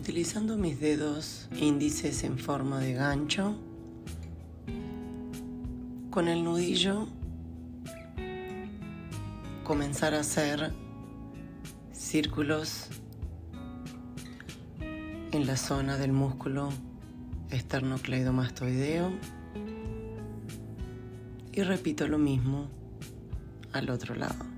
Utilizando mis dedos índices en forma de gancho, con el nudillo comenzar a hacer círculos en la zona del músculo esternocleidomastoideo y repito lo mismo al otro lado.